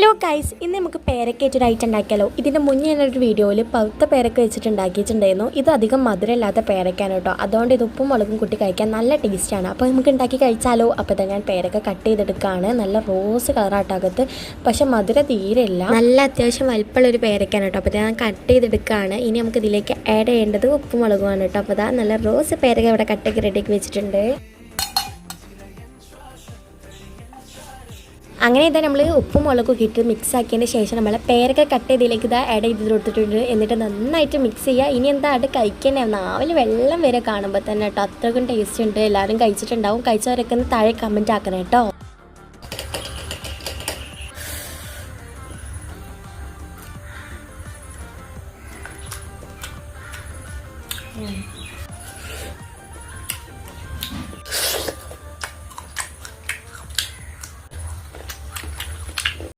Hello guys, ഇന്ന് നമുക്ക് പേരക്ക വെച്ചൊരു ഐറ്റം ഉണ്ടാക്കിയാലോ. ഇതിൻ്റെ മുന്നേ ഞാനൊരു വീഡിയോയിൽ പഴുത്ത പേരക്ക വെച്ചിട്ട് ഉണ്ടാക്കിയിട്ടുണ്ടായിരുന്നു. ഇത് അധികം മധുരമില്ലാത്ത പേരക്കാണ് കേട്ടോ. അതുകൊണ്ട് ഇത് ഉപ്പും മുളകും കൂട്ടി കഴിക്കാൻ നല്ല ടേസ്റ്റാണ്. അപ്പോൾ നമുക്ക് ഉണ്ടാക്കി കഴിച്ചാലോ. അപ്പോൾ തന്നെ ഞാൻ പേരക്ക കട്ട് ചെയ്തെടുക്കുകയാണ്. നല്ല റോസ് കളറാട്ടകത്ത്, പക്ഷേ മധുരം തീരെയില്ല. നല്ല അത്യാവശ്യം വലിപ്പമുള്ളൊരു പേരക്കാണ് കേട്ടോ. അപ്പോൾ ഞാൻ കട്ട് ചെയ്തെടുക്കുകയാണ്. ഇനി നമുക്ക് ഇതിലേക്ക് ആഡ് ചെയ്യേണ്ടത് ഉപ്പും മുളകുമാണ് കേട്ടോ. അപ്പോൾ അതാ നല്ല റോസ് പേരക്ക ഇവിടെ കട്ടൊക്കെ റെഡിയാക്കി വെച്ചിട്ടുണ്ട്. അങ്ങനെ ഇതാ നമ്മൾ ഉപ്പും മുളകും ഇട്ട് മിക്സ് ആക്കിയതിന് ശേഷം നമ്മൾ പേരക്ക കട്ട് ചെയ്തതിലേക്ക് ഇതാ ആഡ് ചെയ്ത് കൊടുത്തിട്ടുണ്ട്. എന്നിട്ട് നന്നായിട്ട് മിക്സ് ചെയ്യുക. ഇനി എന്താ അത് കഴിക്കണേ, നാവിൽ വെള്ളം വരെ കാണുമ്പോൾ തന്നെ കേട്ടോ. അത്രയ്ക്കും ടേസ്റ്റ് ഉണ്ട്. എല്ലാവരും കഴിച്ചിട്ടുണ്ടാവും. കഴിച്ചവരൊക്കെ ഒന്ന് താഴെ കമൻറ്റ് ആക്കണം കേട്ടോ.